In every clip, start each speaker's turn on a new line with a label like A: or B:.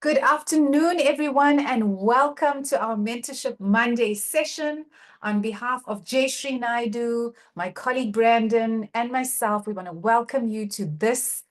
A: Good afternoon, everyone, and welcome to our Mentorship Monday session. On behalf of Jayshree Naidu, my colleague Brandon, and myself, we want to welcome you to this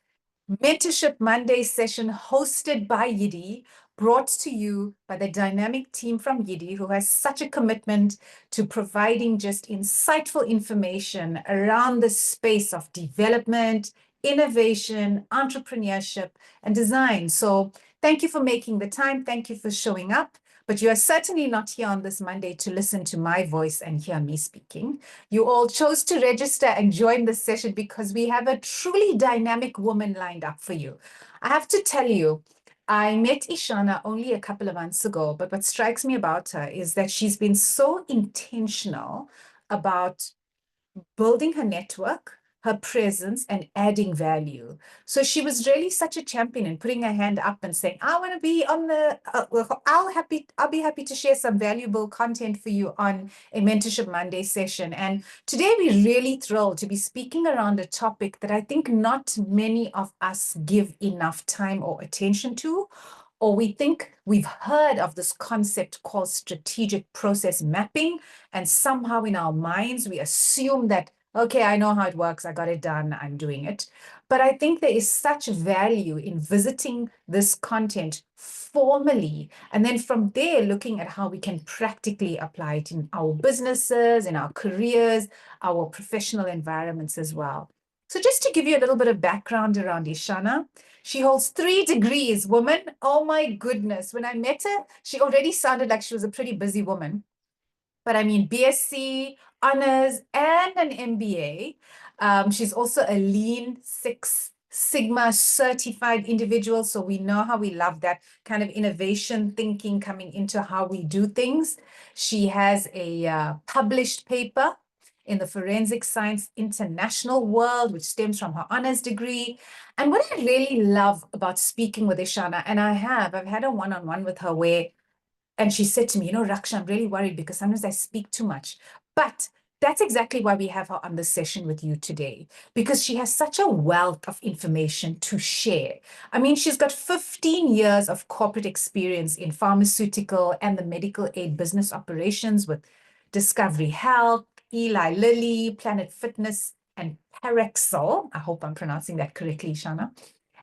A: Mentorship Monday session hosted by YIEDI, brought to you by the dynamic team from YIEDI, who has such a commitment to providing just insightful information around the space of development, innovation, entrepreneurship, and design. So thank you for making the time. Thank you for showing up. But you are certainly not here on this Monday to listen to my voice and hear me speaking. You all chose to register and join this session because we have a truly dynamic woman lined up for you. I have to tell you, I met Ishana only a couple of months ago, but what strikes me about her is that she's been so intentional about building her network, her presence, and adding value. So she was really such a champion in putting her hand up and saying, I want to be on the, I'll be happy to share some valuable content for you on a Mentorship Monday session. And today we're really thrilled to be speaking around a topic that I think not many of us give enough time or attention to, or we think we've heard of this concept called strategic process mapping. And somehow in our minds, we assume that, okay, I know how it works. I got it done. I'm doing it. But I think there is such value in visiting this content formally. And then from there, looking at how we can practically apply it in our businesses, in our careers, our professional environments as well. So just to give you a little bit of background around Ishana, she holds 3 degrees, woman. Oh my goodness. When I met her, she already sounded like she was a pretty busy woman. But I mean, BSc, honors, and an MBA. She's also a Lean Six Sigma certified individual. So we know how we love that kind of innovation thinking coming into how we do things. She has a published paper in the Forensic Science International World, which stems from her honors degree. And what I really love about speaking with Ishana, and I've had a one-on-one with her where, and she said to me, Raksha, I'm really worried because sometimes I speak too much. But that's exactly why we have her on this session with you today, because she has such a wealth of information to share. I mean, she's got 15 years of corporate experience in pharmaceutical and the medical aid business operations with Discovery Health, Eli Lilly, Planet Fitness, and Parexel. I hope I'm pronouncing that correctly, Shana.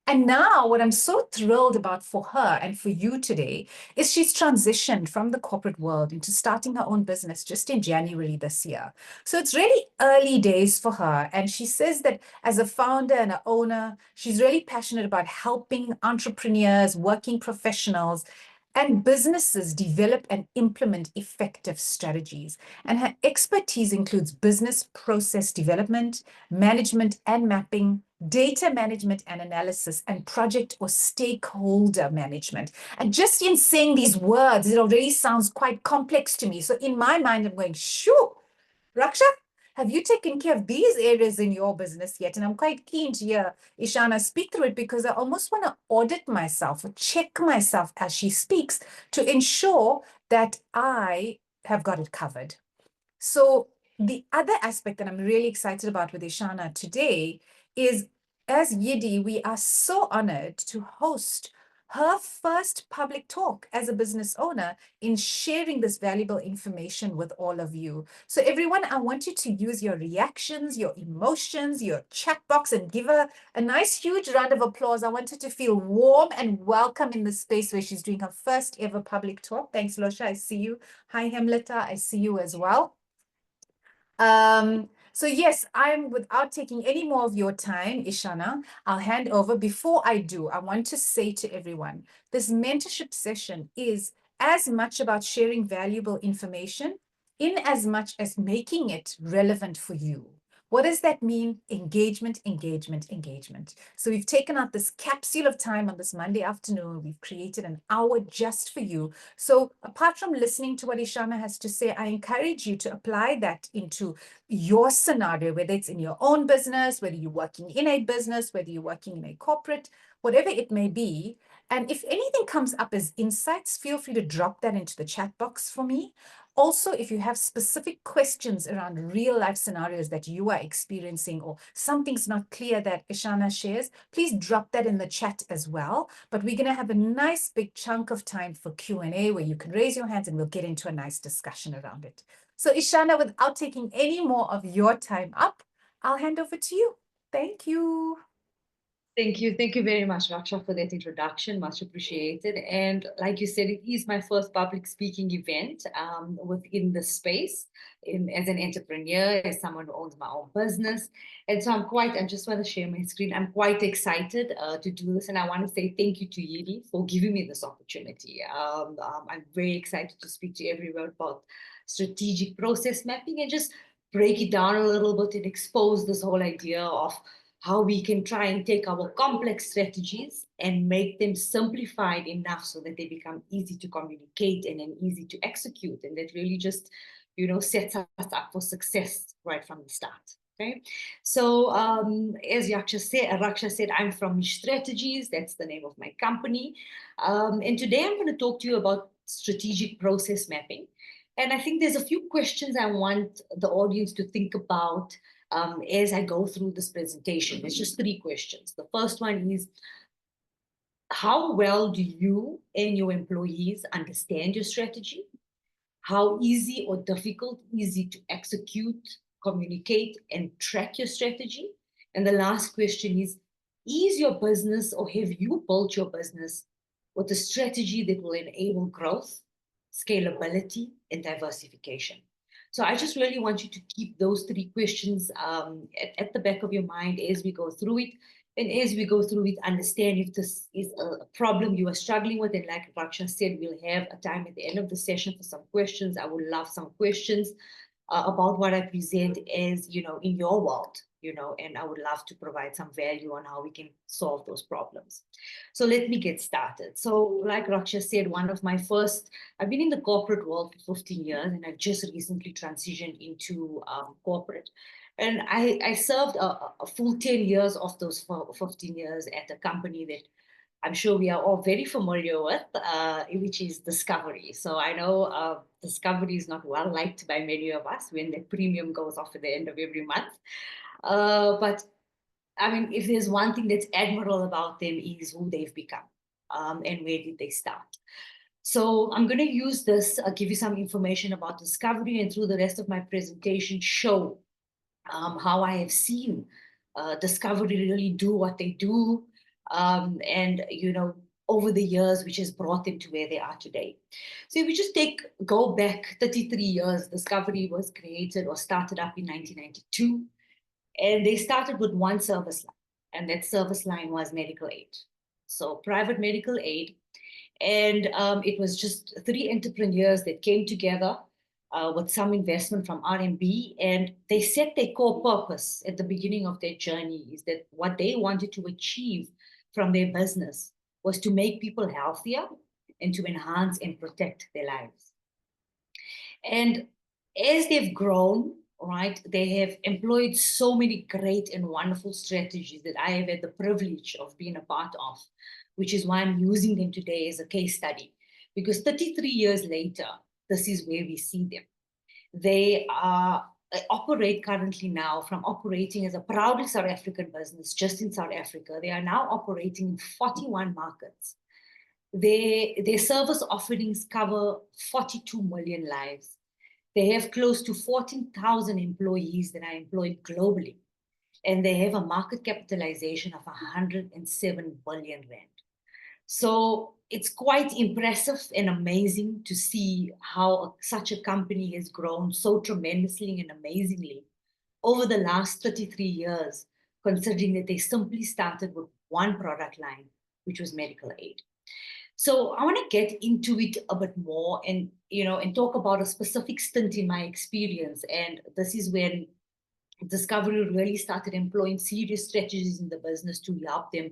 A: And now, what I'm so thrilled about for her and for you today is she's transitioned from the corporate world into starting her own business just in January this year. So it's really early days for her. And she says that as a founder and an owner, she's really passionate about helping entrepreneurs, working professionals, and businesses develop and implement effective strategies. And her expertise includes business process development, management and mapping, data management and analysis, and project or stakeholder management. And just in saying these words, it already sounds quite complex to me. So in my mind, I'm going, shoo, Raksha, have you taken care of these areas in your business yet? And I'm quite keen to hear Ishana speak through it because I almost want to audit myself or check myself as she speaks to ensure that I have got it covered. So the other aspect that I'm really excited about with Ishana today is, as YIEDI, we are so honored to host her first public talk as a business owner in sharing this valuable information with all of you. So everyone, I want you to use your reactions, your emotions, your chat box, and give her a nice huge round of applause. I want her to feel warm and welcome in the space where she's doing her first ever public talk. Thanks, Losha. I see you. Hi, Hemleta. I see you as well. So yes, I'm without taking any more of your time, Ishana, I'll hand over. Before I do, I want to say to everyone, this mentorship session is as much about sharing valuable information in as much as making it relevant for you. What does that mean? Engagement, engagement, engagement. So we've taken out this capsule of time on this Monday afternoon. We've created an hour just for you. So apart from listening to what Ishana has to say, I encourage you to apply that into your scenario, whether it's in your own business, whether you're working in a business, whether you're working in a corporate, whatever it may be. And if anything comes up as insights, feel free to drop that into the chat box for me. Also, if you have specific questions around real life scenarios that you are experiencing or something's not clear that Ishana shares, please drop that in the chat as well. But we're going to have a nice big chunk of time for Q&A where you can raise your hands and we'll get into a nice discussion around it. So Ishana, without taking any more of your time up, I'll hand over to you. Thank you.
B: Thank you. Thank you very much, Raksha, for that introduction. Much appreciated. And like you said, it is my first public speaking event within the space as an entrepreneur, as someone who owns my own business. And so I just want to share my screen. I'm quite excited to do this. And I want to say thank you to YIEDI for giving me this opportunity. I'm very excited to speak to everyone about strategic process mapping and just break it down a little bit and expose this whole idea of how we can try and take our complex strategies and make them simplified enough so that they become easy to communicate and then easy to execute. And that really just, sets us up for success right from the start. Okay. So as Raksha said, I'm from Strategies. That's the name of my company. And today I'm going to talk to you about strategic process mapping. And I think there's a few questions I want the audience to think about as I go through this presentation. It's just 3 questions. The first one is, how well do you and your employees understand your strategy? How easy or difficult is it to execute, communicate, and track your strategy? And the last question is your business, or have you built your business with a strategy that will enable growth, scalability, and diversification? So I just really want you to keep those 3 questions at the back of your mind as we go through it. And as we go through it, understand if this is a problem you are struggling with. And like Raksha said, we'll have a time at the end of the session for some questions. I would love some questions about what I present as, in your world, and I would love to provide some value on how we can solve those problems. So let me get started. So like Raksha said, I've been in the corporate world for 15 years, and I've just recently transitioned into corporate. And I served a full 10 years of those 15 years at a company that I'm sure we are all very familiar with, which is Discovery. So I know Discovery is not well liked by many of us when the premium goes off at the end of every month. But I mean, if there's one thing that's admirable about them is who they've become and where did they start. So I'm going to use this, give you some information about Discovery, and through the rest of my presentation show how I have seen Discovery really do what they do, and over the years, which has brought them to where they are today. So if we just go back 33 years, Discovery was created or started up in 1992, and they started with one service line, and that service line was medical aid. So private medical aid, and it was just 3 entrepreneurs that came together with some investment from RMB, and they set their core purpose at the beginning of their journey is that what they wanted to achieve from their business was to make people healthier and to enhance and protect their lives. And as they've grown, right, they have employed so many great and wonderful strategies that I have had the privilege of being a part of, which is why I'm using them today as a case study, because 33 years later, this is where we see them. They operate currently now from operating as a proudly South African business just in South Africa. They are now operating in 41 markets. Their service offerings cover 42 million lives. They have close to 14,000 employees that are employed globally, and they have a market capitalization of 107 billion rand. So it's quite impressive and amazing to see how such a company has grown so tremendously and amazingly over the last 33 years, considering that they simply started with one product line, which was medical aid. So I want to get into it a bit more and talk about a specific stint in my experience. And this is when Discovery really started employing serious strategies in the business to help them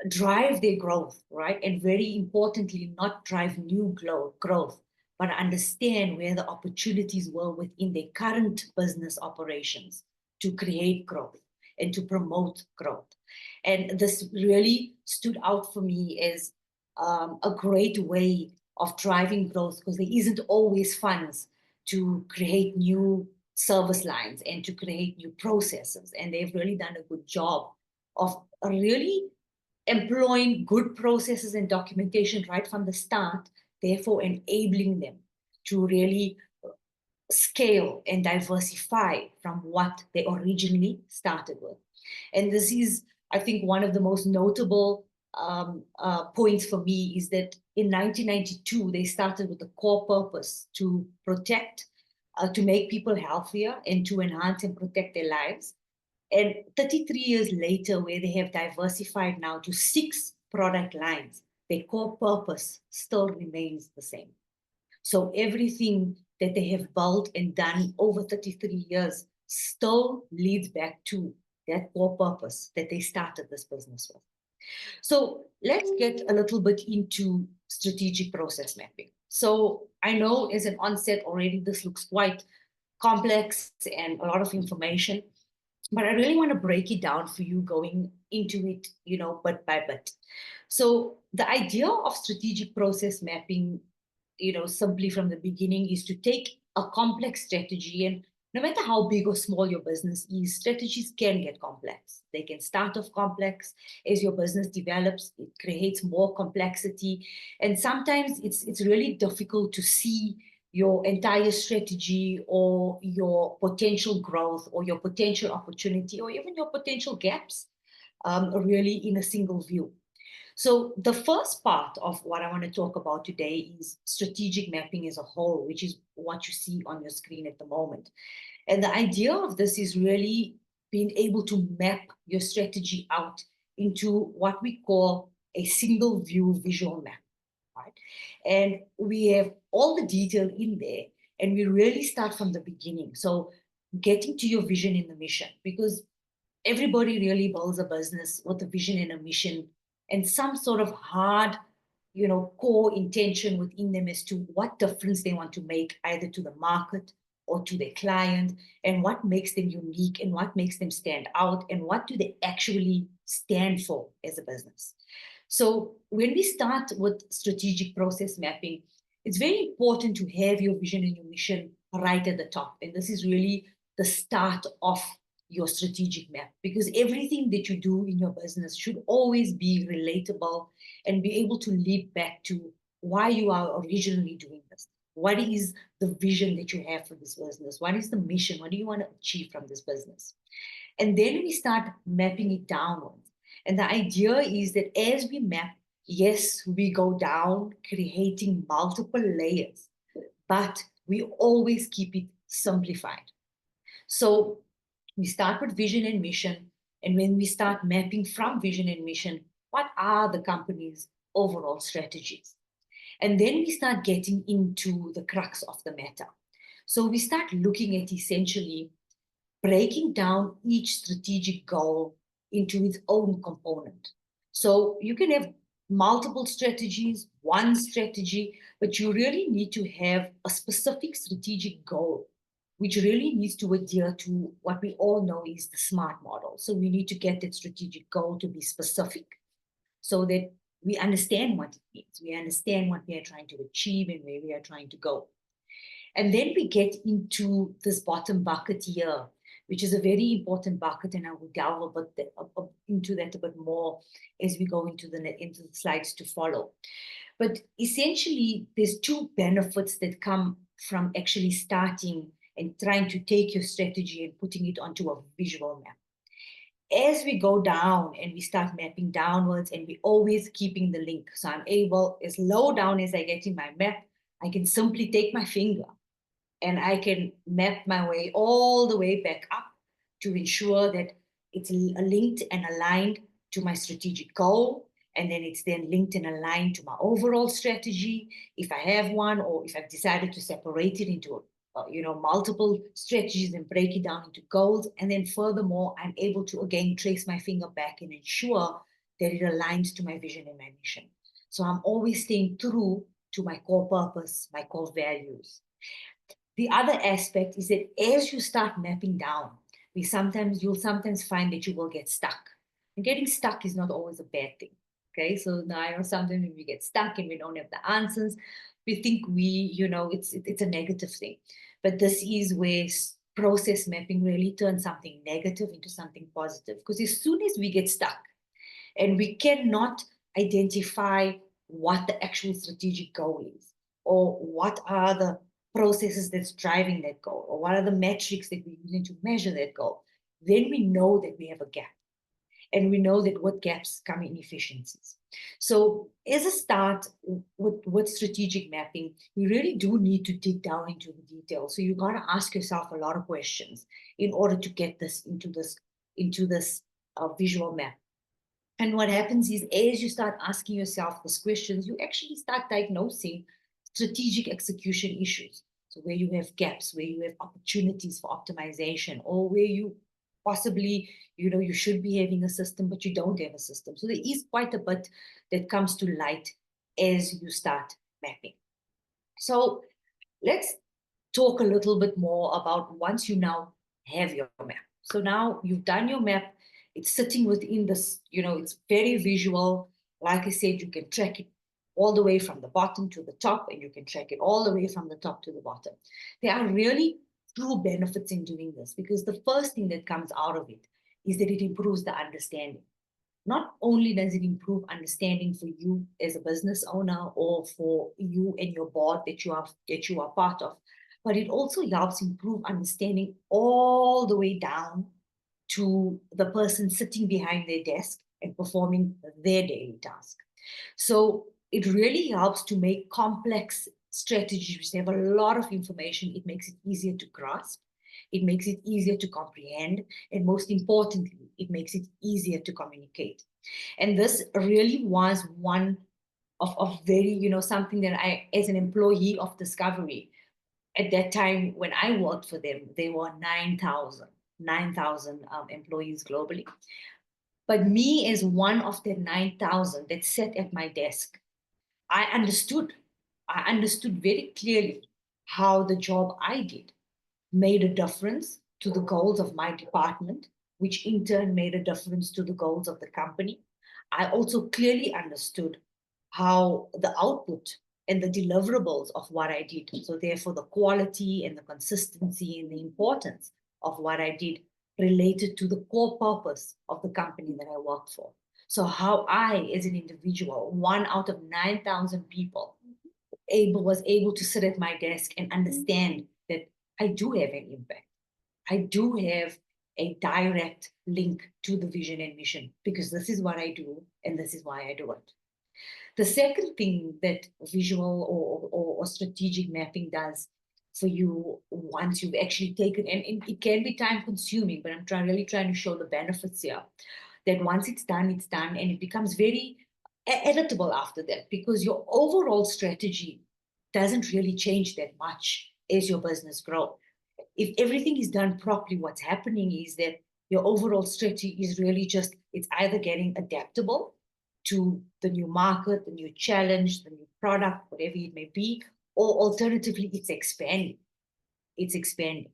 B: drive their growth, right? And very importantly, not drive new growth, but understand where the opportunities were within their current business operations to create growth and to promote growth. And this really stood out for me as a great way of driving growth, because there isn't always funds to create new service lines and to create new processes. And they've really done a good job of really employing good processes and documentation right from the start, therefore enabling them to really scale and diversify from what they originally started with. And this is, I think, one of the most notable points for me is that in 1992, they started with a core purpose to protect, to make people healthier and to enhance and protect their lives. And 33 years later, where they have diversified now to 6 product lines, their core purpose still remains the same. So everything that they have built and done over 33 years still leads back to that core purpose that they started this business with. So let's get a little bit into strategic process mapping. So I know as an onset already, this looks quite complex and a lot of information, but I really want to break it down for you going into it, bit by bit. So the idea of strategic process mapping, simply from the beginning, is to take a complex strategy, and no matter how big or small your business is, strategies can get complex. They can start off complex. As your business develops, it creates more complexity. And sometimes it's really difficult to see your entire strategy or your potential growth or your potential opportunity or even your potential gaps really in a single view. So the first part of what I want to talk about today is strategic mapping as a whole, which is what you see on your screen at the moment. And the idea of this is really being able to map your strategy out into what we call a single view visual map, right? And we have all the detail in there, and we really start from the beginning. So getting to your vision and the mission, because everybody really builds a business with a vision and a mission and some sort of hard, core intention within them as to what difference they want to make either to the market or to their client, and what makes them unique and what makes them stand out and what do they actually stand for as a business. So when we start with strategic process mapping, it's very important to have your vision and your mission right at the top. And this is really the start of your strategic map, because everything that you do in your business should always be relatable and be able to lead back to why you are originally doing this. What is the vision that you have for this business? What is the mission? What do you want to achieve from this business? And then we start mapping it downwards. And the idea is that as we map, yes, we go down creating multiple layers, but we always keep it simplified. So we start with vision and mission. And when we start mapping from vision and mission, what are the company's overall strategies? And then we start getting into the crux of the matter. So we start looking at essentially breaking down each strategic goal into its own component. So you can have multiple strategies, one strategy, but you really need to have a specific strategic goal, which really needs to adhere to what we all know is the SMART model. So we need to get that strategic goal to be specific so that we understand what it means. We understand what we are trying to achieve and where we are trying to go. And then we get into this bottom bucket here, which is a very important bucket, and I will delve a bit into that a bit more as we go into the slides to follow. But essentially, there's 2 benefits that come from actually starting and trying to take your strategy and putting it onto a visual map. As we go down and we start mapping downwards, and we always keeping the link. So I'm able, as low down as I get in my map, I can simply take my finger and I can map my way all the way back up to ensure that it's linked and aligned to my strategic goal. And then it's then linked and aligned to my overall strategy, if I have one, or if I've decided to separate it into multiple strategies and break it down into goals. And then furthermore, I'm able to again trace my finger back and ensure that it aligns to my vision and my mission. So I'm always staying true to my core purpose, my core values. The other aspect is that as you start mapping down, you'll sometimes find that you will get stuck. And getting stuck is not always a bad thing. Okay, so now I know sometimes when we get stuck and we don't have the answers, we think it's a negative thing. But this is where process mapping really turns something negative into something positive. Because as soon as we get stuck and we cannot identify what the actual strategic goal is, or what are the processes that's driving that goal, or what are the metrics that we're using to measure that goal, then we know that we have a gap. And we know that with gaps come inefficiencies. So as a start with strategic mapping, you really do need to dig down into the details. So you got to ask yourself a lot of questions in order to get this into this visual map. And what happens is, as you start asking yourself these questions, you actually start diagnosing strategic execution issues. So, where you have gaps, where you have opportunities for optimization, or where you possibly, you should be having a system, but you don't have a system. So, there is quite a bit that comes to light as you start mapping. So, let's talk a little bit more about once you now have your map. So now you've done your map, it's sitting within this, it's very visual. Like I said, you can track it all the way from the bottom to the top, and you can track it all the way from the top to the bottom. There are really true benefits in doing this, because the first thing that comes out of it is that it improves the understanding. Not only does it improve understanding for you as a business owner, or for you and your board that you are part of, but it also helps improve understanding all the way down to the person sitting behind their desk and performing their daily task. So it really helps to make complex strategies which have a lot of information. It makes it easier to grasp, it makes it easier to comprehend, and most importantly, it makes it easier to communicate. And this really was one of very, something that I, as an employee of Discovery, at that time when I worked for them, there were 9,000 employees globally. But me, as one of the 9,000 that sat at my desk, I understood. I understood very clearly how the job I did made a difference to the goals of my department, which in turn made a difference to the goals of the company. I also clearly understood how the output and the deliverables of what I did, so therefore the quality and the consistency and the importance of what I did, related to the core purpose of the company that I worked for. So how I, as an individual, one out of 9,000 people, was able to sit at my desk and understand that I do have an impact. I do have a direct link to the vision and mission, because this is what I do and this is why I do it. The second thing that visual or strategic mapping does for you, once you've actually taken, and it can be time consuming, but I'm really trying to show the benefits here, that once it's done, and it becomes very editable after that, because your overall strategy doesn't really change that much as your business grows. If everything is done properly, what's happening is that your overall strategy is really just, it's either getting adaptable to the new market, the new challenge, the new product, whatever it may be, or alternatively, it's expanding. It's expanding.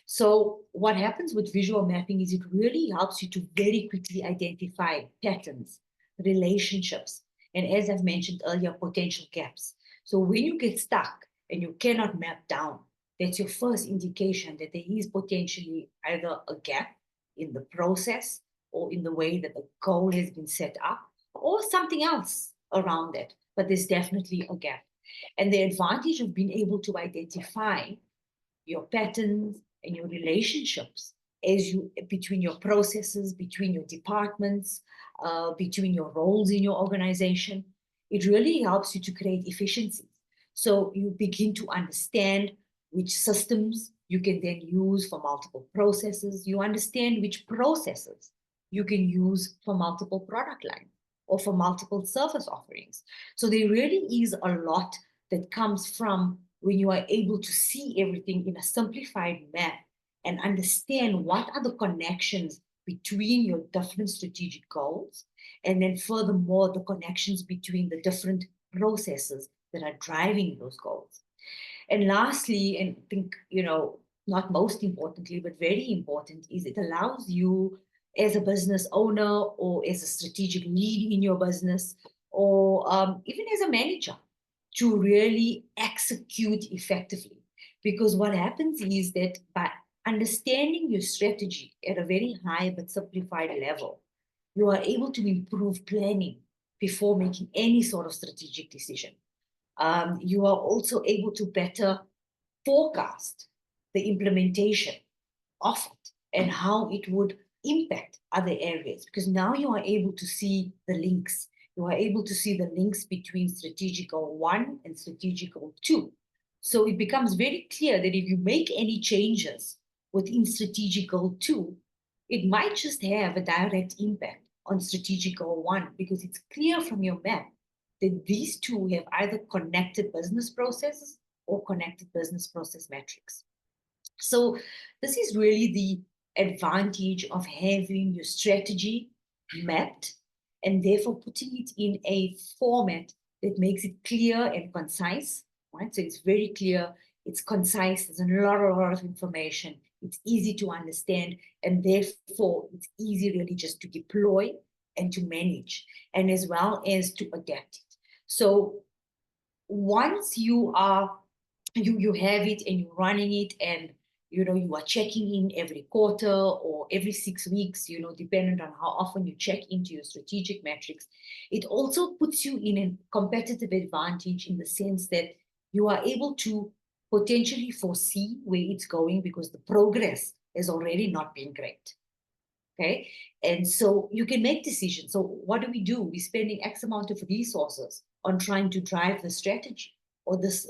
B: So what happens with visual mapping is it really helps you to very quickly identify patterns, relationships, and, as I've mentioned earlier, potential gaps. So when you get stuck and you cannot map down, that's your first indication that there is potentially either a gap in the process, or in the way that the goal has been set up, or something else around that. But there's definitely a gap. And the advantage of being able to identify your patterns and your relationships, as you, between your processes, between your departments, between your roles in your organization, it really helps you to create efficiencies. So you begin to understand which systems you can then use for multiple processes. You understand which processes you can use for multiple product lines or for multiple service offerings. So there really is a lot that comes from when you are able to see everything in a simplified map and understand what are the connections between your different strategic goals, and then furthermore, the connections between the different processes that are driving those goals. And lastly, and I think, not most importantly, but very important, is it allows you as a business owner or as a strategic lead in your business, or even as a manager, to really execute effectively. Because what happens is that by understanding your strategy at a very high but simplified level, you are able to improve planning before making any sort of strategic decision. You are also able to better forecast the implementation of it and how it would impact other areas, because now you are able to see the links. You are able to see the links between strategic goal 1 and strategic goal 2. So it becomes very clear that if you make any changes within strategic goal 2, it might just have a direct impact on strategic goal 1, because it's clear from your map that these two have either connected business processes or connected business process metrics. So this is really the advantage of having your strategy mapped and therefore putting it in a format that makes it clear and concise, right? So it's very clear, it's concise, there's a lot of information, it's easy to understand, and therefore it's easy really just to deploy and to manage, and as well as to adapt it. So once you have it and you're running it, and you are checking in every quarter or every 6 weeks, depending on how often you check into your strategic metrics, it also puts you in a competitive advantage in the sense that you are able to potentially foresee where it's going, because the progress has already not been great. Okay. And so you can make decisions. So what do? We're spending X amount of resources on trying to drive the strategy or this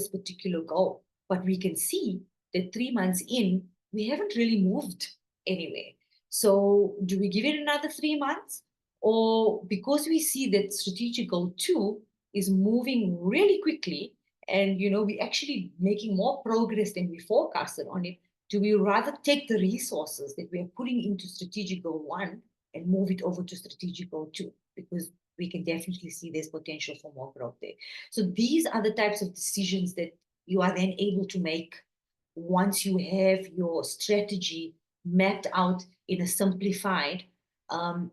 B: particular goal. But we can see that 3 months in, we haven't really moved anywhere. So do we give it another 3 months? Or because we see that strategic goal 2 is moving really quickly, and we're actually making more progress than we forecasted on it, do we rather take the resources that we are putting into strategic goal 1 and move it over to strategic goal 2? Because we can definitely see there's potential for more growth there. So these are the types of decisions that you are then able to make once you have your strategy mapped out in a simplified,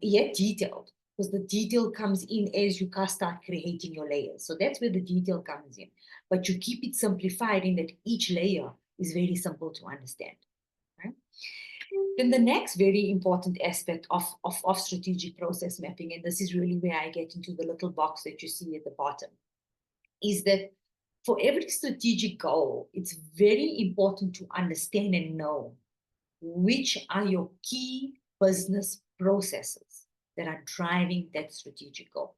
B: yet detailed, because the detail comes in as you start creating your layers. So that's where the detail comes in. But you keep it simplified in that each layer is very simple to understand. Right? Then the next very important aspect of strategic process mapping, and this is really where I get into the little box that you see at the bottom, is that for every strategic goal, it's very important to understand and know which are your key business processes that are driving that strategic goal.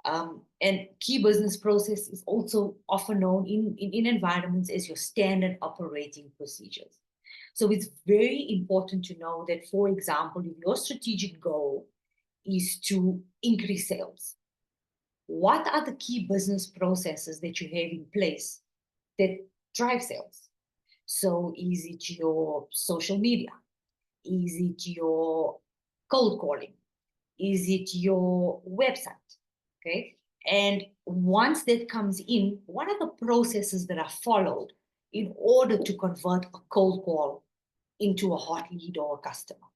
B: And key business process is also often known in environments as your standard operating procedures. So it's very important to know that, for example, if your strategic goal is to increase sales, what are the key business processes that you have in place that drive sales? So is it your social media? Is it your cold calling? Is it your website? Okay. And once that comes in, what are the processes that are followed in order to convert a cold call into a hot lead or a customer?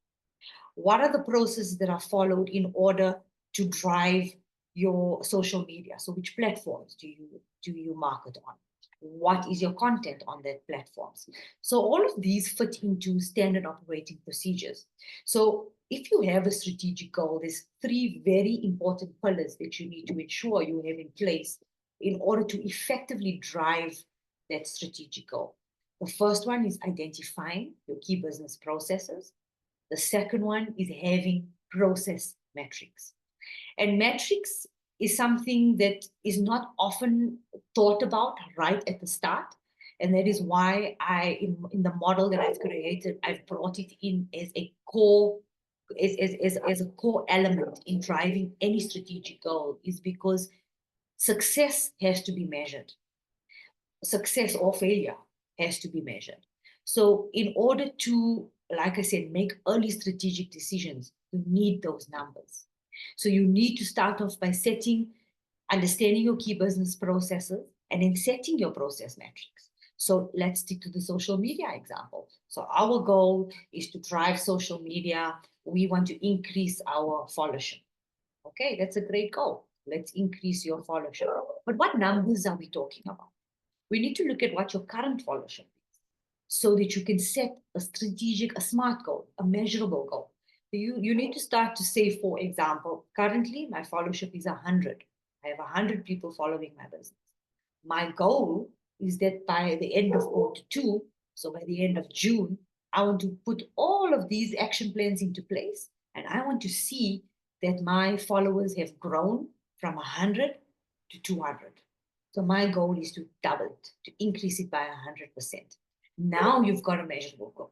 B: What are the processes that are followed in order to drive your social media? So which platforms do you market on? What is your content on that platforms? So all of these fit into standard operating procedures. So if you have a strategic goal, there's 3 very important pillars that you need to ensure you have in place in order to effectively drive that strategic goal. The first one is identifying your key business processes. The second one is having process metrics. And metrics is something that is not often thought about right at the start. And that is why in the model that I've created, I've brought it in as a core as a core element in driving any strategic goal, is because success has to be measured. Success or failure has to be measured. So in order to, like I said, make early strategic decisions, you need those numbers. So you need to start off by understanding your key business processes, and then setting your process metrics. So let's stick to the social media example. So our goal is to drive social media we want to increase our followership. Okay, that's a great goal. Let's increase your followership. But what numbers are we talking about? We need to look at what your current followership is so that you can set a strategic, a smart goal, a measurable goal. You need to start to say, for example, currently my followership is 100. I have 100 people following my business. My goal is that by the end of Q2, so by the end of June, I want to put all of these action plans into place. And I want to see that my followers have grown from 100 to 200. So my goal is to double it, to increase it by 100%. Now you've got a measurable goal.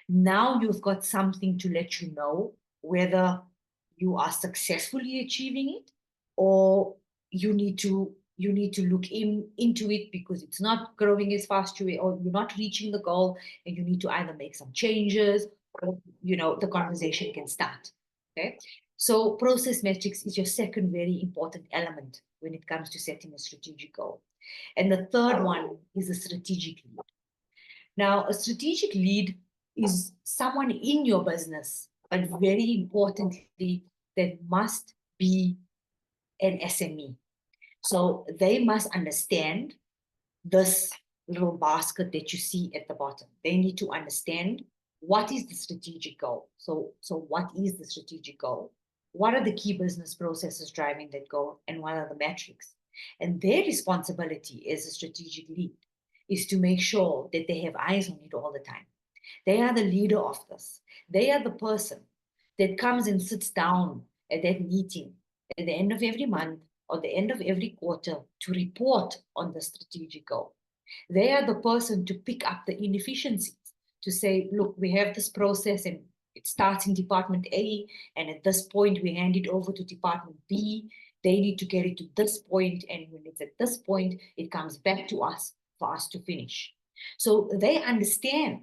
B: Now you've got something to let you know whether you are successfully achieving it, or you need to look into it because it's not growing as fast, or you're not reaching the goal, and you need to either make some changes, or the conversation can start. Okay, so process metrics is your second very important element when it comes to setting a strategic goal. And the third one is a strategic lead. Now, a strategic lead is someone in your business, but very importantly, that must be an SME. So they must understand this little basket that you see at the bottom. They need to understand what is the strategic goal. So what is the strategic goal? What are the key business processes driving that goal? And what are the metrics? And their responsibility as a strategic lead is to make sure that they have eyes on it all the time. They are the leader of this. They are the person that comes and sits down at that meeting at the end of every month or the end of every quarter to report on the strategic goal. They are the person to pick up the inefficiencies, to say, look, we have this process and it starts in department A, and at this point we hand it over to department B. They need to get it to this point, and when it's at this point, it comes back to us for us to finish. So they understand,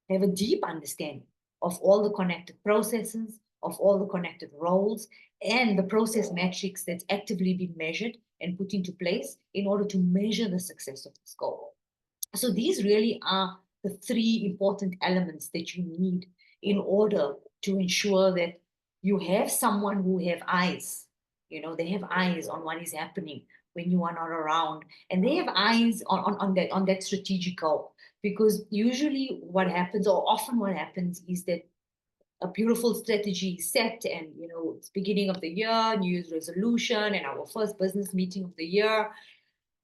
B: they have a deep understanding of all the connected processes, of all the connected roles, and the process metrics that's actively been measured and put into place in order to measure the success of this goal. So these really are the three important elements that you need in order to ensure that you have someone who have eyes. They have eyes on what is happening when you are not around, and they have eyes on that strategic goal. Because usually what happens, or often what happens, is that a beautiful strategy is set, and it's beginning of the year, New Year's resolution, and our first business meeting of the year.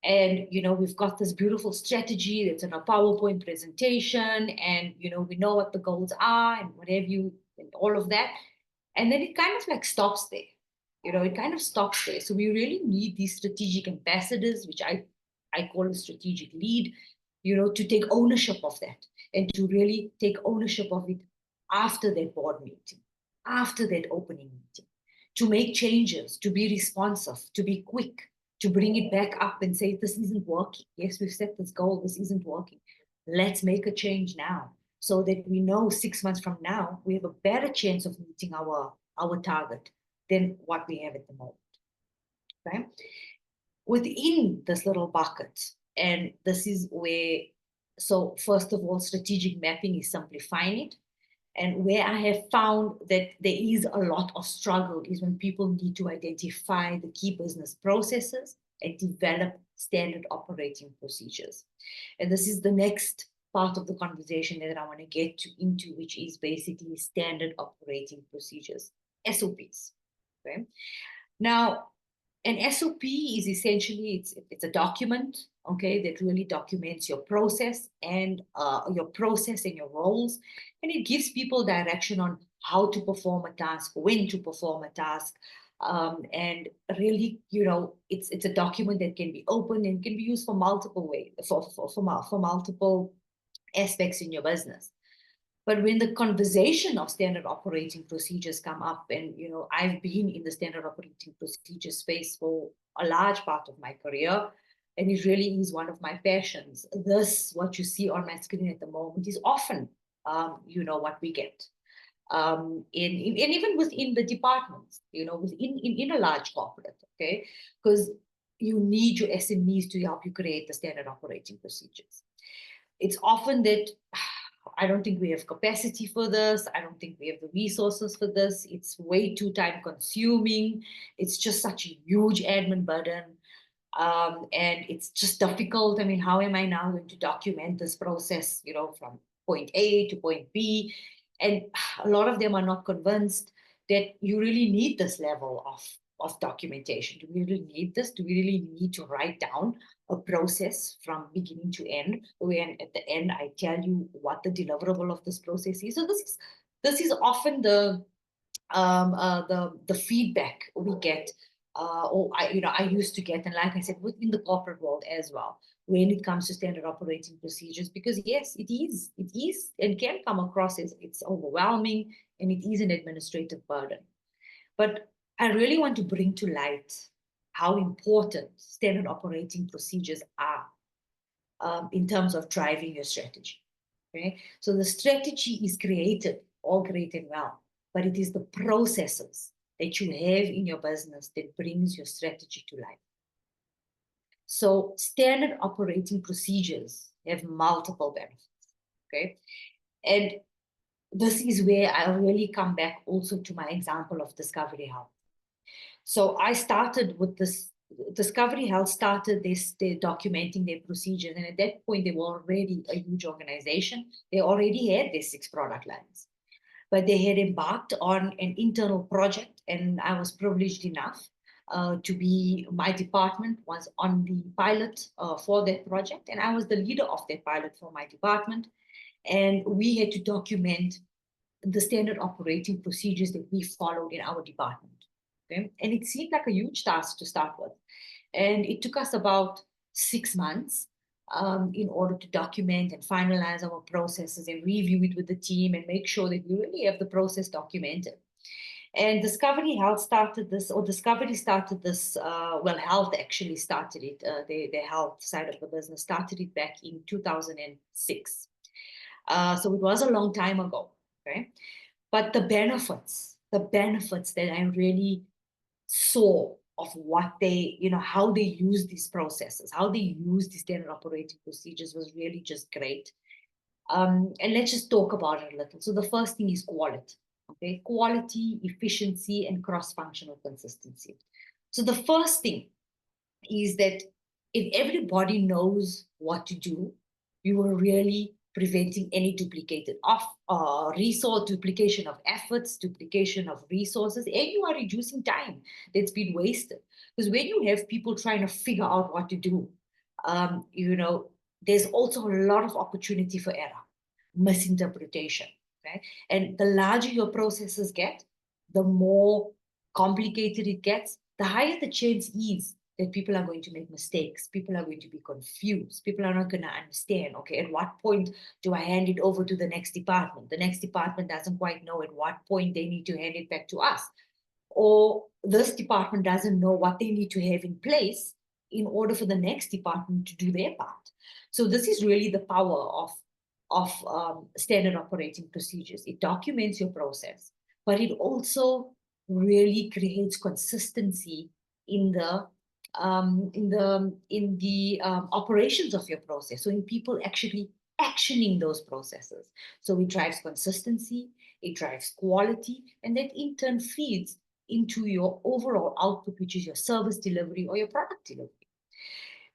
B: And we've got this beautiful strategy that's in a PowerPoint presentation, and we know what the goals are and what have you, and all of that. And then it kind of like stops there. It kind of stops there. So we really need these strategic ambassadors, which I call a strategic lead, to take ownership of that, and to really take ownership of it after that board meeting, after that opening meeting, to make changes, to be responsive, to be quick, to bring it back up and say, this isn't working. Yes, we've set this goal, this isn't working. Let's make a change now, so that we know 6 months from now, we have a better chance of meeting our target than what we have at the moment. Okay? Within this little bucket, and this is where, so first of all, strategic mapping is simplifying it. And where I have found that there is a lot of struggle is when people need to identify the key business processes and develop standard operating procedures. And this is the next part of the conversation that I want to get into, which is basically standard operating procedures, SOPs. Okay? Now, an SOP is essentially, it's a document, okay, that really documents your process and your roles, and it gives people direction on how to perform a task, when to perform a task, and really, it's a document that can be open and can be used for multiple ways, for multiple aspects in your business. But when the conversation of standard operating procedures come up, and I've been in the standard operating procedure space for a large part of my career, and it really is one of my passions. What you see on my screen at the moment, is often, what we get. And even within the departments, in a large corporate, okay, because you need your SMEs to help you create the standard operating procedures. It's often that I don't think we have capacity for this. I don't think we have the resources for this. It's way too time consuming. It's just such a huge admin burden. And it's just difficult. I mean, how am I now going to document this process, from point A to point B? And a lot of them are not convinced that you really need this level of documentation. Do we really need this? Do we really need to write down a process from beginning to end? When at the end I tell you what the deliverable of this process is. So this is often the feedback we get, or I used to get, and like I said, within the corporate world as well, when it comes to standard operating procedures, because yes, it is and can come across as it's overwhelming and it is an administrative burden. But I really want to bring to light how important standard operating procedures are, in terms of driving your strategy. Okay, so the strategy is created, all great and well, but it is the processes that you have in your business that brings your strategy to life. So standard operating procedures have multiple benefits. Okay, and this is where I really come back also to my example of Discovery Health. So I started with this. Discovery Health started they're documenting their procedures. And at that point, they were already a huge organization. They already had their 6 product lines. But they had embarked on an internal project, and I was privileged enough to be, my department was on the pilot for that project. And I was the leader of that pilot for my department. And we had to document the standard operating procedures that we followed in our department. Okay? And it seemed like a huge task to start with. And it took us about 6 months in order to document and finalize our processes and review it with the team and make sure that we really have the process documented. And Discovery started this, Health actually started it, the health side of the business started it back in 2006. So it was a long time ago, okay? But the benefits that I really saw of what they, how they use these processes, how they use the standard operating procedures was really just great. And let's just talk about it a little. So the first thing is quality, okay? Quality, efficiency, and cross-functional consistency. So the first thing is that if everybody knows what to do, you are really preventing any duplicated resource, duplication of efforts, duplication of resources, and you are reducing time that's been wasted. Because when you have people trying to figure out what to do, there's also a lot of opportunity for error, misinterpretation. Okay? And the larger your processes get, the more complicated it gets, the higher the chance is that people are going to make mistakes. People are going to be confused. People are not going to understand, okay, at what point do I hand it over to the next department? The next department doesn't quite know at what point they need to hand it back to us. Or this department doesn't know what they need to have in place in order for the next department to do their part. So this is really the power of standard operating procedures. It documents your process, but it also really creates consistency in the operations of your process. So in people actually actioning those processes. So it drives consistency, it drives quality, and that in turn feeds into your overall output, which is your service delivery or your product delivery.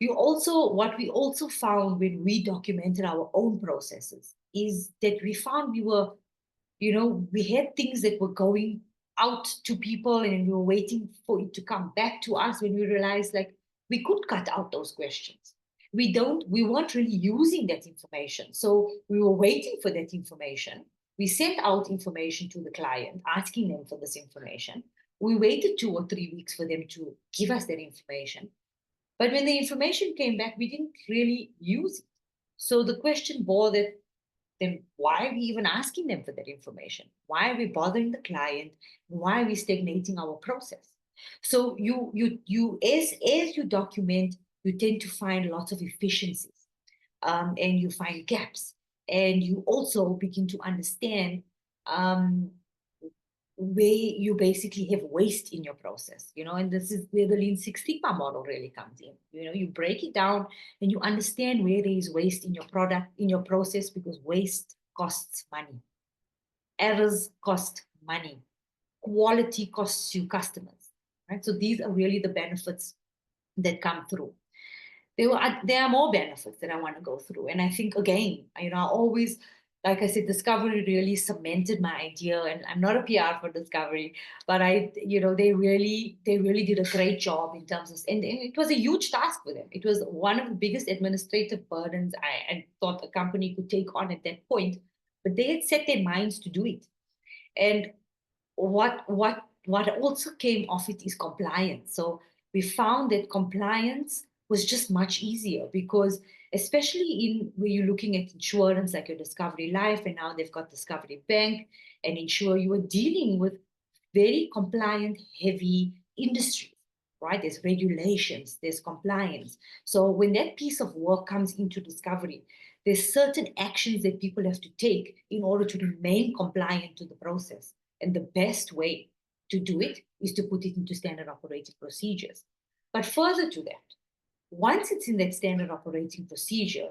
B: What we also found when we documented our own processes is that we found we had things that were going out to people and we were waiting for it to come back to us, when we realized like we could cut out those questions. We weren't really using that information. So we were waiting for that information. We sent out information to the client, asking them for this information. We waited 2 or 3 weeks for them to give us that information. But when the information came back, we didn't really use it. So the question bore that, then why are we even asking them for that information? Why are we bothering the client? Why are we stagnating our process? So as you document, you tend to find lots of efficiencies, and you find gaps, and you also begin to understand where you basically have waste in your process, and this is where the Lean Six Sigma model really comes in. You break it down and you understand where there is waste in your product, in your process, because waste costs money. Errors cost money. Quality costs you customers, right? So these are really the benefits that come through. There are more benefits that I want to go through. And I think, again, I always, like I said, Discovery really cemented my idea. And I'm not a PR for Discovery, but they really did a great job in terms of, and it was a huge task for them. It was one of the biggest administrative burdens I thought a company could take on at that point. But they had set their minds to do it. And what also came off it is compliance. So we found that compliance was just much easier because, especially in where you're looking at insurance like your Discovery Life, and now they've got Discovery Bank and Insure, you are dealing with very compliant heavy industries, right? There's regulations, there's compliance. So when that piece of work comes into Discovery, there's certain actions that people have to take in order to remain compliant to the process. And the best way to do it is to put it into standard operating procedures. But further to that, once it's in that standard operating procedure,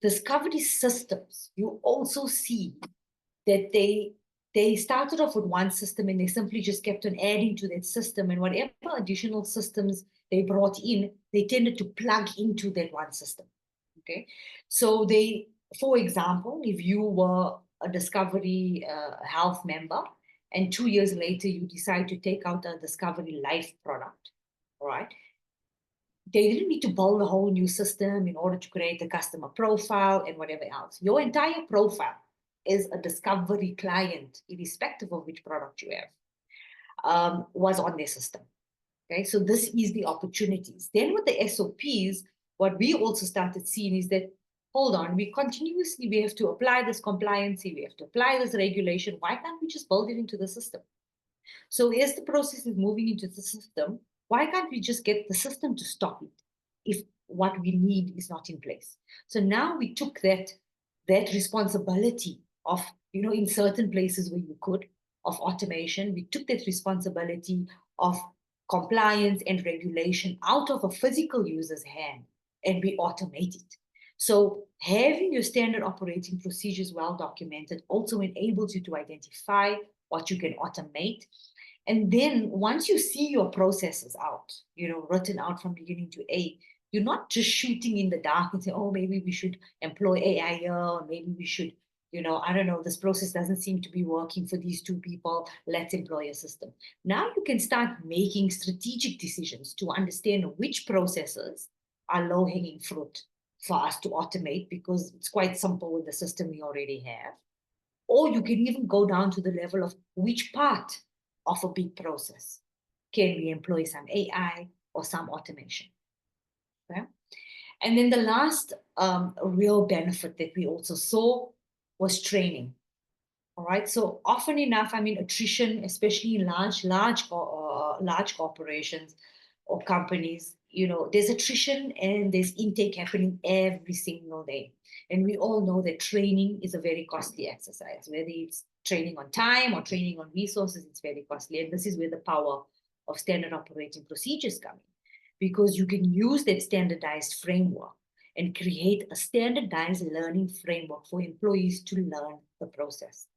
B: Discovery systems, you also see that they started off with one system and they simply just kept on adding to that system. And whatever additional systems they brought in, they tended to plug into that one system. Okay. So for example, if you were a Discovery Health member and 2 years later you decide to take out a Discovery Life product, all right, they didn't need to build a whole new system in order to create a customer profile and whatever else. Your entire profile is a Discovery client, irrespective of which product you have, was on their system. Okay, so this is the opportunities. Then with the SOPs, what we also started seeing is that, hold on, we have to apply this compliancy, we have to apply this regulation. Why can't we just build it into the system? So as the process is moving into the system, why can't we just get the system to stop it if what we need is not in place? So now we took that responsibility of, in certain places where you could, of automation, we took that responsibility of compliance and regulation out of a physical user's hand and we automate it. So having your standard operating procedures well documented also enables you to identify what you can automate. And then once you see your processes out, written out from beginning to end, you're not just shooting in the dark and say, oh, maybe we should employ AI here, or maybe we should, I don't know, this process doesn't seem to be working for these two people. Let's employ a system. Now you can start making strategic decisions to understand which processes are low-hanging fruit for us to automate because it's quite simple with the system we already have. Or you can even go down to the level of which part of a big process can we employ some AI or some automation. Okay? And then the last real benefit that we also saw was training. All right. So often enough, attrition, especially in large corporations or companies, there's attrition and there's intake happening every single day. And we all know that training is a very costly exercise, whether it's training on time or training on resources, it's very costly. And this is where the power of standard operating procedures come in, because you can use that standardized framework and create a standardized learning framework for employees to learn the process.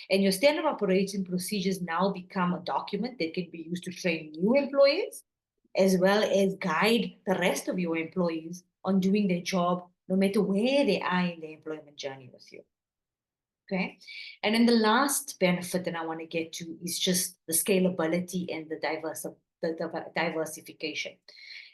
B: And your standard operating procedures now become a document that can be used to train new employees, as well as guide the rest of your employees on doing their job, no matter where they are in their employment journey with you. Okay. And then the last benefit that I want to get to is just the scalability and the diversification.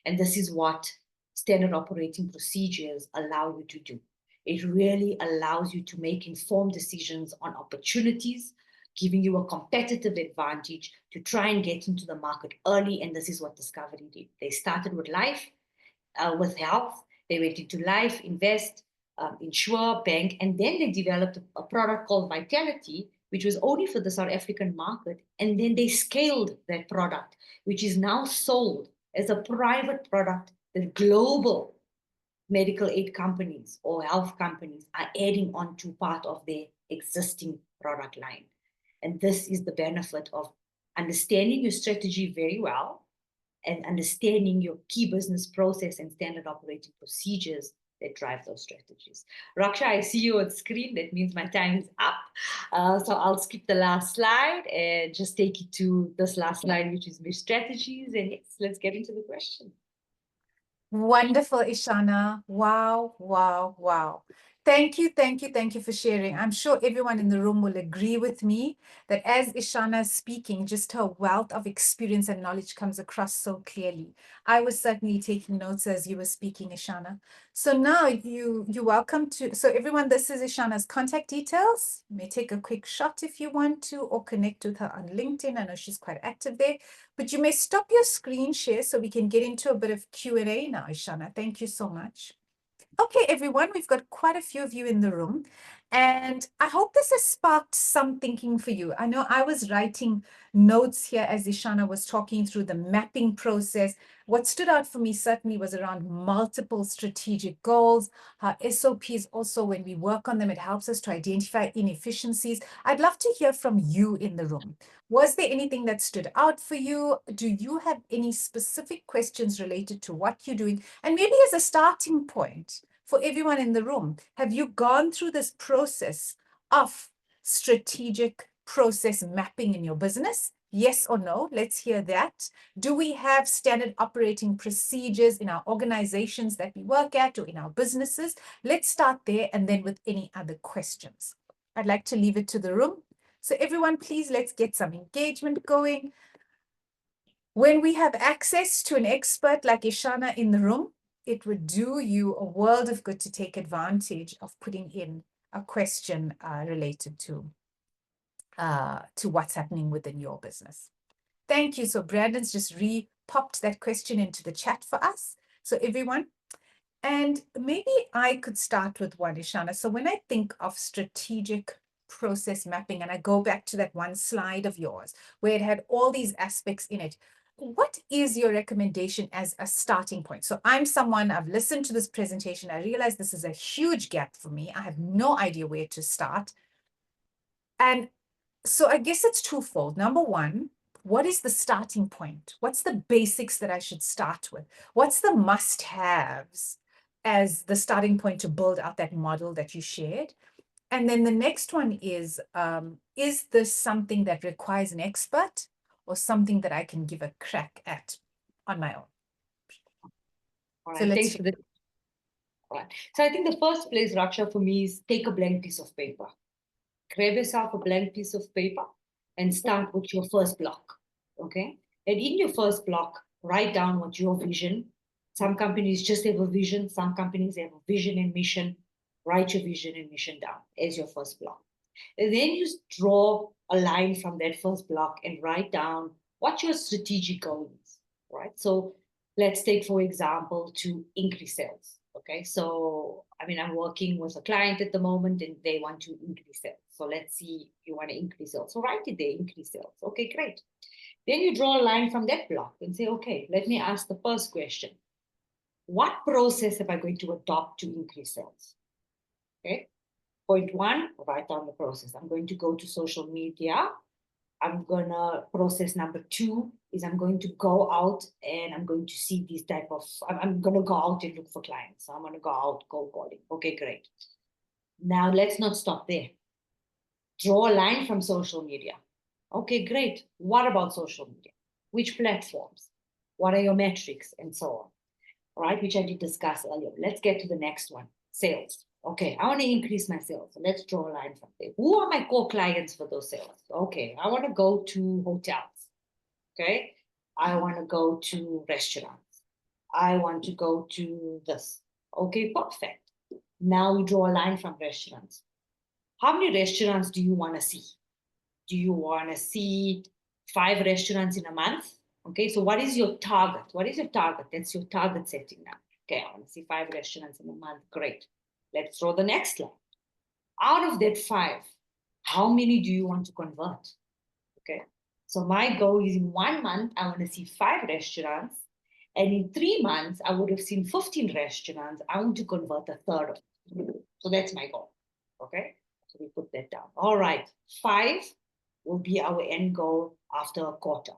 B: And this is what standard operating procedures allow you to do. It really allows you to make informed decisions on opportunities, giving you a competitive advantage to try and get into the market early. And this is what Discovery did. They started with life, with health. They went into life, invest, insure, bank, and then they developed a product called Vitality, which was only for the South African market. And then they scaled that product, which is now sold as a private product that global medical aid companies or health companies are adding on to part of their existing product line. And this is the benefit of understanding your strategy very well and understanding your key business process and standard operating procedures that drive those strategies. Raksha, I see you on screen. That means my time is up. So I'll skip the last slide and just take you to this last slide, which is strategies. And yes, let's get into the question.
A: Wonderful, Ishana. Wow, wow, wow. Thank you, thank you, thank you for sharing. I'm sure everyone in the room will agree with me that as Ishana is speaking, just her wealth of experience and knowledge comes across so clearly. I was certainly taking notes as you were speaking, Ishana. So now you're welcome to, so everyone, this is Ishana's contact details. You may take a quick shot if you want to, or connect with her on LinkedIn. I know she's quite active there. But you may stop your screen share so we can get into a bit of Q&A now, Ishana. Thank you so much. Okay, everyone, we've got quite a few of you in the room, and I hope this has sparked some thinking for you. I know I was writing notes here as Ishana was talking through the mapping process. What stood out for me certainly was around multiple strategic goals. Her SOPs also, when we work on them, it helps us to identify inefficiencies. I'd love to hear from you in the room. Was there anything that stood out for you? Do you have any specific questions related to what you're doing? And maybe as a starting point for everyone in the room, have you gone through this process of strategic process mapping in your business? Yes or no? Let's hear that. Do we have standard operating procedures in our organizations that we work at or in our businesses? Let's start there and then with any other questions. I'd like to leave it to the room. So everyone, please, let's get some engagement going. When we have access to an expert like Ishana in the room, it would do you a world of good to take advantage of putting in a question related to what's happening within your business. Thank you. So Brandon's just re-popped that question into the chat for us. So everyone, and maybe I could start with one, Ishana. So when I think of strategic process mapping, and I go back to that one slide of yours where it had all these aspects in it, what is your recommendation as a starting point? So I'm someone, I've listened to this presentation. I realize this is a huge gap for me. I have no idea where to start. And so I guess it's twofold. Number one, what is the starting point? What's the basics that I should start with? What's the must-haves as the starting point to build out that model that you shared? And then the next one is this something that requires an expert or something that I can give a crack at on my own?
B: All right,
A: So let's
B: thanks for this. All right. So I think the first place, Raksha, for me is take a blank piece of paper. Grab yourself a blank piece of paper and start with your first block, okay? And in your first block, write down what your vision. Some companies just have a vision. Some companies have a vision and mission. Write your vision and mission down as your first block. And then you draw a line from that first block and write down what your strategic goal is, right? So let's take, for example, to increase sales. Okay, so I mean, I'm working with a client at the moment and they want to increase sales. So let's see, you want to increase sales. So write it there, increase sales. Okay, great. Then you draw a line from that block and say, okay, let me ask the first question. What process am I going to adopt to increase sales? Okay. Point one, write down the process. I'm going to go to social media. I'm gonna process number two is I'm going to go out and I'm going to see these type of, I'm gonna go out and look for clients. So I'm gonna go out cold calling. Okay, great. Now let's not stop there. Draw a line from social media. Okay, great. What about social media? Which platforms? What are your metrics and so on? All right, which I did discuss earlier. Let's get to the next one, sales. Okay, I want to increase my sales. So let's draw a line from there. Who are my core clients for those sales? Okay, I want to go to hotels. Okay, I want to go to restaurants. I want to go to this. Okay, perfect. Now we draw a line from restaurants. How many restaurants do you want to see? Do you want to see 5 restaurants in a month? Okay, so what is your target? What is your target? That's your target setting now. Okay, I want to see 5 restaurants in a month. Great. Let's draw the next line. Out of that 5, how many do you want to convert? Okay, so my goal is in 1 month, I want to see 5 restaurants. And in 3 months, I would have seen 15 restaurants. I want to convert a third of it. So that's my goal. Okay, so we put that down. All right, 5 will be our end goal after a quarter.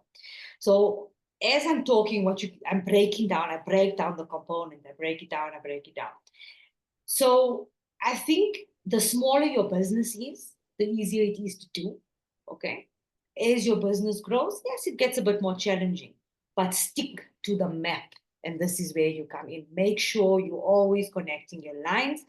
B: So as I'm talking, I'm breaking down, I break down the component, I break it down. So I think the smaller your business is, the easier it is to do. Okay. As your business grows, yes, it gets a bit more challenging, but stick to the map. And this is where you come in. Make sure you're always connecting your lines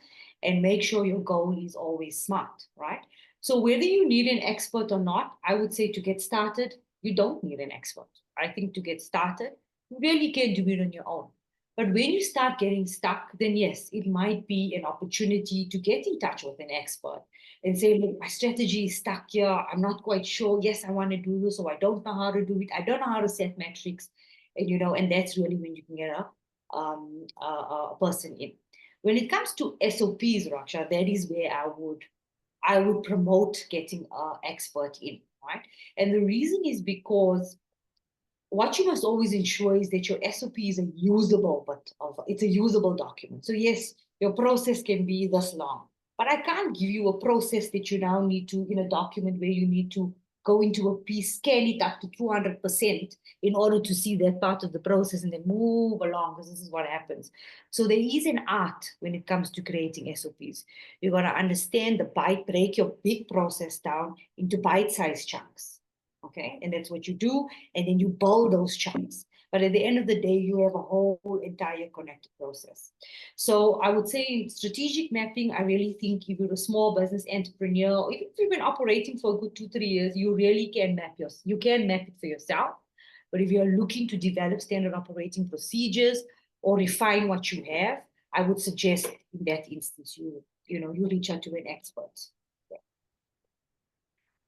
B: and make sure your goal is always smart, right? So, whether you need an expert or not, I would say to get started, you don't need an expert. I think to get started, you really can do it on your own. But when you start getting stuck, then yes, it might be an opportunity to get in touch with an expert and say, look, my strategy is stuck here. I'm not quite sure. Yes, I want to do this, or I don't know how to do it. I don't know how to set metrics. And, and that's really when you can get a person in. When it comes to SOPs, Raksha, that is where I would promote getting an expert in, right? And the reason is because what you must always ensure is that your SOP is a usable, it's a usable document. So yes, your process can be this long, but I can't give you a process that you now need to in a document where you need to go into a piece, scale it up to 200% in order to see that part of the process and then move along because this is what happens. So there is an art when it comes to creating SOPs. You got to understand break your big process down into bite-sized chunks. Okay. And that's what you do and then you build those chunks. But at the end of the day, you have a whole entire connected process. So I would say strategic mapping, I really think if you're a small business entrepreneur, or if you've been operating for a good 2, 3 years, you really can you can map it for yourself. But if you're looking to develop standard operating procedures or refine what you have, I would suggest in that instance, you reach out to an expert.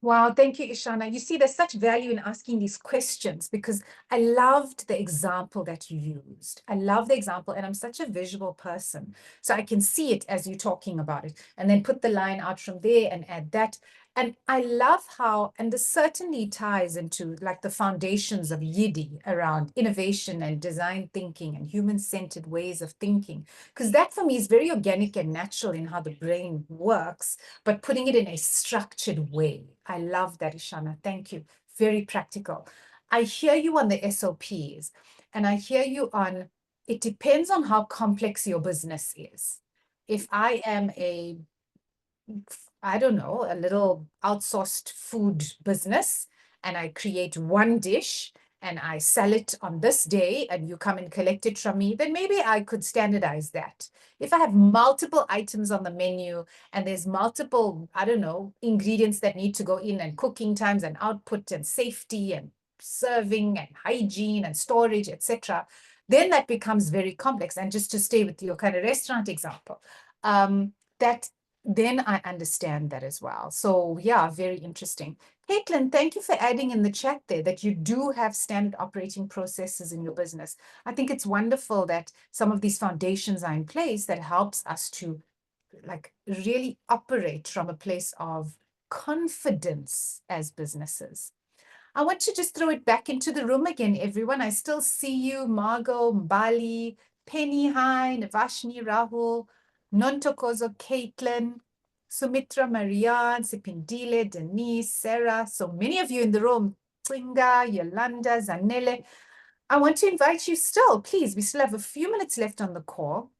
A: Wow, thank you, Ishana. You see, there's such value in asking these questions because I loved the example that you used. I love the example, and I'm such a visual person. So I can see it as you're talking about it, and then put the line out from there and add that. And I love how, and this certainly ties into like the foundations of YIEDI around innovation and design thinking and human-centered ways of thinking, because that for me is very organic and natural in how the brain works, but putting it in a structured way. I love that, Ishana. Thank you. Very practical. I hear you on the SOPs, and I hear you on it depends on how complex your business is. If I am I don't know, a little outsourced food business, and I create one dish and I sell it on this day and you come and collect it from me, then maybe I could standardize that. If I have multiple items on the menu and there's multiple, I don't know, ingredients that need to go in and cooking times and output and safety and serving and hygiene and storage, etc., then that becomes very complex. And just to stay with your kind of restaurant example, that then I understand that as well. So yeah, very interesting. Caitlin, thank you for adding in the chat there that you do have standard operating processes in your business. I think it's wonderful that some of these foundations are in place that helps us to like really operate from a place of confidence as businesses. I want to just throw it back into the room again, everyone. I still see you, Margot, Mbali, Penny, hi, Navashni, Rahul, Nontokozo, Caitlin, Sumitra, Marianne, Sipindile, Denise, Sarah. So many of you in the room, Tringa, Yolanda, Zanele. I want to invite you still, please. We still have a few minutes left on the call.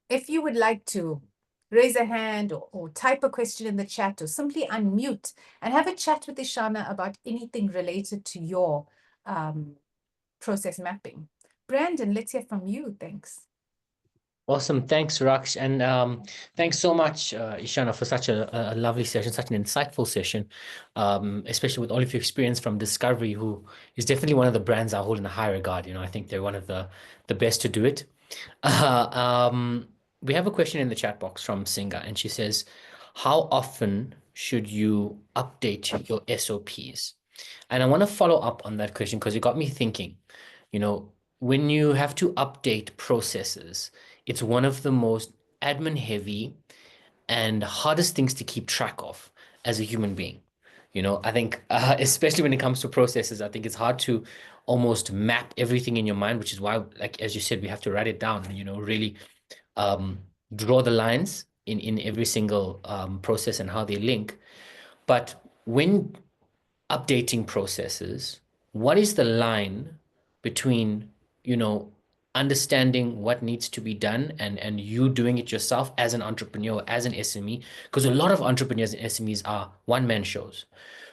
A: If you would like to raise a hand or type a question in the chat or simply unmute and have a chat with Ishana about anything related to your process mapping. Brandon, let's hear from you. Thanks.
C: Awesome. Thanks, Raksh. And thanks so much, Ishana, for such a lovely session, such an insightful session, especially with all of your experience from Discovery, who is definitely one of the brands I hold in a high regard. I think they're one of the best to do it. We have a question in the chat box from Singa, and she says, how often should you update your SOPs? And I want to follow up on that question because it got me thinking, when you have to update processes, it's one of the most admin heavy and hardest things to keep track of as a human being. I think, especially when it comes to processes, I think it's hard to almost map everything in your mind, which is why, like, as you said, we have to write it down and, really draw the lines in every single process and how they link. But when updating processes, what is the line between, understanding what needs to be done and you doing it yourself as an entrepreneur, as an SME, because a lot of entrepreneurs and SMEs are one-man shows.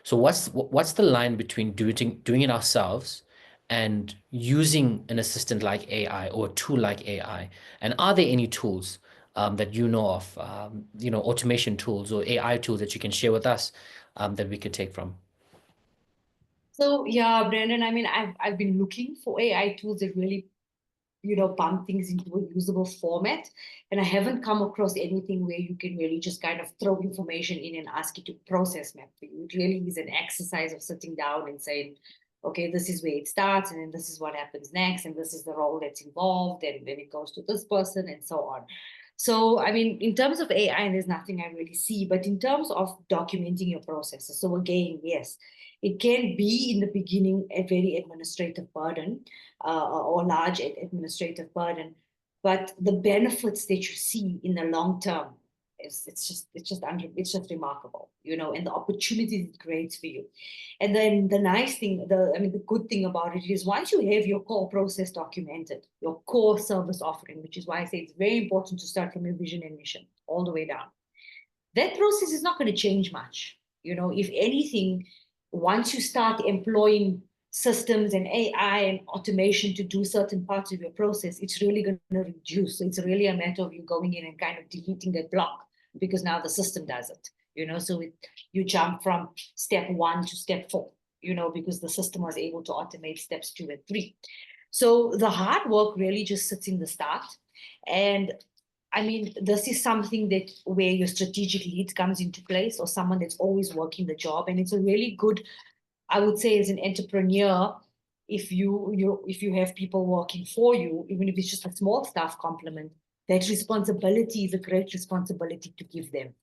C: So what's the line between doing it ourselves and using an assistant like AI or a tool like AI? And are there any tools that you know of, automation tools or AI tools that you can share with us that we could take from?
B: So yeah, Brandon, I mean, I've been looking for AI tools that really, bump things into a usable format. And I haven't come across anything where you can really just kind of throw information in and ask it to process map for you. It really is an exercise of sitting down and saying, okay, this is where it starts, and then this is what happens next, and this is the role that's involved, and then it goes to this person, and so on. So, I mean, in terms of AI, there's nothing I really see, but in terms of documenting your processes, so again, yes, it can be in the beginning a very administrative burden or large administrative burden, but the benefits that you see in the long term it's just remarkable, and the opportunities it creates for you. And then the nice thing, the good thing about it is once you have your core process documented, your core service offering, which is why I say it's very important to start from your vision and mission all the way down. That process is not going to change much. If anything, once you start employing systems and AI and automation to do certain parts of your process, it's really going to reduce. So it's really a matter of you going in and kind of deleting that block because now the system does it. So you jump from step 1 to step 4, because the system was able to automate steps 2 and 3. So the hard work really just sits in the start. And I mean, this is something that where your strategic lead comes into place, or someone that's always working the job. And it's a really good, I would say, as an entrepreneur, if you have people working for you, even if it's just a small staff complement, that responsibility is a great responsibility to give them.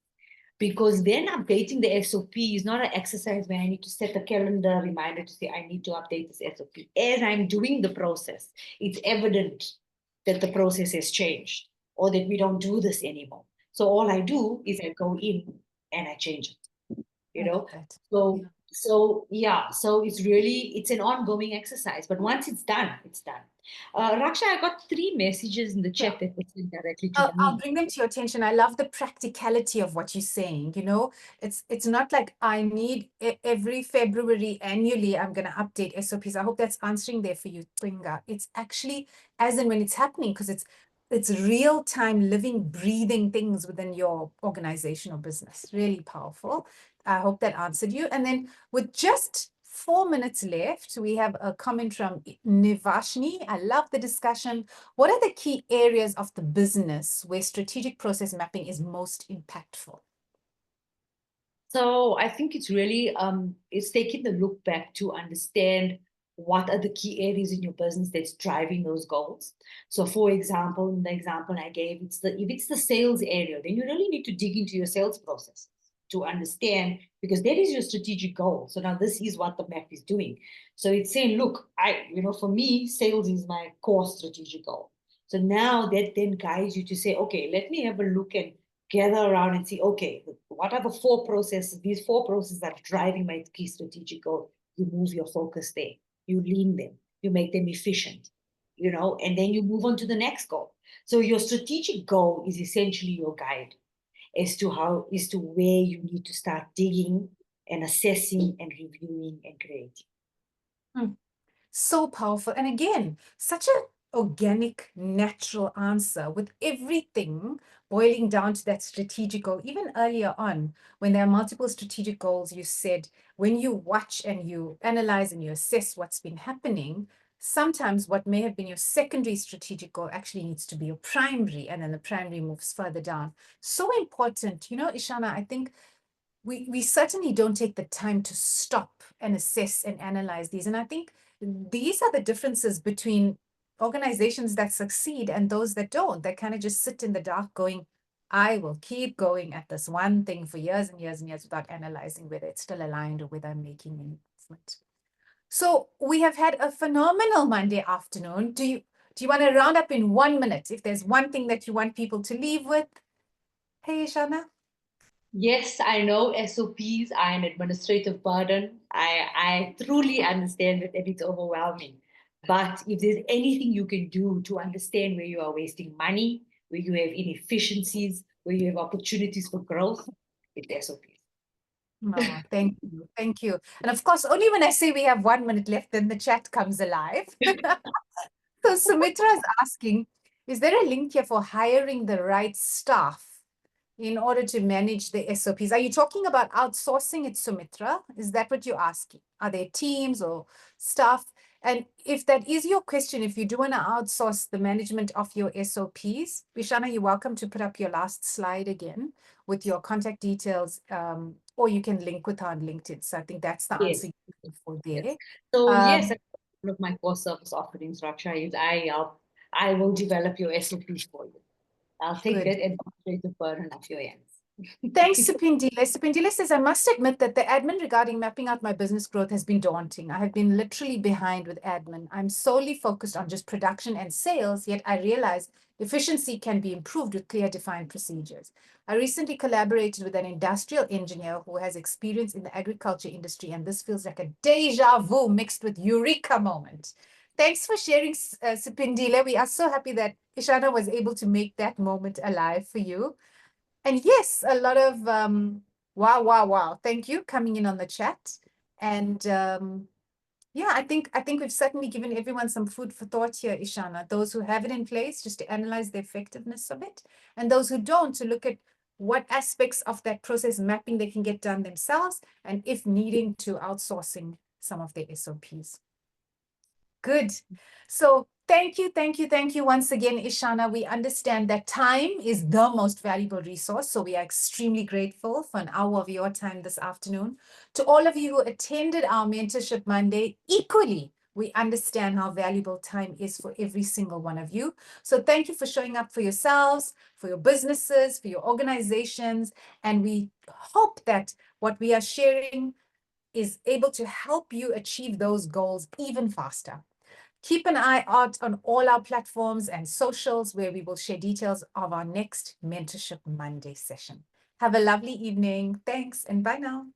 B: Because then updating the SOP is not an exercise where I need to set a calendar reminder to say I need to update this SOP. As I'm doing the process, it's evident that the process has changed or that we don't do this anymore. So all I do is I go in and I change it, So,
A: Yeah.
B: so it's an ongoing exercise, but once it's done, it's done. Raksha, I got 3 messages in the chat that were sent directly to
A: I'll
B: me.
A: bring them to your attention. I love the practicality of what you're saying. It's not like I need every February annually, I'm going to update SOPs. I hope that's answering there for you, Twinga. It's actually as and when it's happening, because it's real time, living, breathing things within your organization or business. Really powerful. I hope that answered you. And then with just 4 minutes left, we have a comment from Nivashni. I love the discussion. What are the key areas of the business where strategic process mapping is most impactful?
B: So I think it's really it's taking the look back to understand what are the key areas in your business that's driving those goals. So for example, in the example I gave, if it's the sales area, then you really need to dig into your sales process to understand, because that is your strategic goal. So now this is what the map is doing. So it's saying, look, for me, sales is my core strategic goal. So now that then guides you to say, okay, let me have a look and gather around and see, okay, what are the 4 processes? These 4 processes are driving my key strategic goal. You move your focus there. You lean them. You make them efficient, and then you move on to the next goal. So your strategic goal is essentially your guide as to where you need to start digging and assessing and reviewing and creating.
A: So powerful. And again, such an organic, natural answer with everything boiling down to that strategic goal. Even earlier on, when there are multiple strategic goals, you said when you watch and you analyze and you assess what's been happening, sometimes what may have been your secondary strategic goal actually needs to be your primary, and then the primary moves further down. So important. Ishana, I think we certainly don't take the time to stop and assess and analyze these. And I think these are the differences between organizations that succeed and those that don't, that kind of just sit in the dark going, I will keep going at this one thing for years and years and years without analyzing whether it's still aligned or whether I'm making any movement. So we have had a phenomenal Monday afternoon. Do you want to round up in 1 minute? If there's one thing that you want people to leave with? Hey, Ishana.
B: Yes, I know SOPs are an administrative burden. I truly understand it, and it's overwhelming. But if there's anything you can do to understand where you are wasting money, where you have inefficiencies, where you have opportunities for growth, it's SOPs.
A: No, thank you. Thank you. And of course, only when I say we have 1 minute left, then the chat comes alive. So Sumitra is asking, is there a link here for hiring the right staff in order to manage the SOPs? Are you talking about outsourcing it, Sumitra? Is that what you're asking? Are there teams or staff? And if that is your question, if you do want to outsource the management of your SOPs, Ishana, you're welcome to put up your last slide again with your contact details, or you can link with her on LinkedIn. So I think that's the
B: Yes.
A: answer you're looking for there.
B: Yes. So yes, one of my core service offerings, Raksha, is I will develop your SOPs for you. I'll take
A: Good.
B: that administrative burden off your hands.
A: Thanks, Supindile. Supindile says, I must admit that the admin regarding mapping out my business growth has been daunting. I have been literally behind with admin. I'm solely focused on just production and sales, yet I realize efficiency can be improved with clear defined procedures. I recently collaborated with an industrial engineer who has experience in the agriculture industry, and this feels like a deja vu mixed with eureka moment. Thanks for sharing, Supindile. We are so happy that Ishana was able to make that moment alive for you. And yes, a lot of wow, wow, wow. Thank you coming in on the chat. And yeah, I think we've certainly given everyone some food for thought here, Ishana. Those who have it in place, just to analyze the effectiveness of it, and those who don't, to look at what aspects of that process mapping they can get done themselves, and if needing, to outsourcing some of their SOPs. Good. So thank you, thank you, thank you once again, Ishana. We understand that time is the most valuable resource. So we are extremely grateful for an hour of your time this afternoon. To all of you who attended our Mentorship Monday, equally, we understand how valuable time is for every single one of you. So thank you for showing up for yourselves, for your businesses, for your organizations. And we hope that what we are sharing is able to help you achieve those goals even faster. Keep an eye out on all our platforms and socials where we will share details of our next Mentorship Monday session. Have a lovely evening. Thanks and bye now.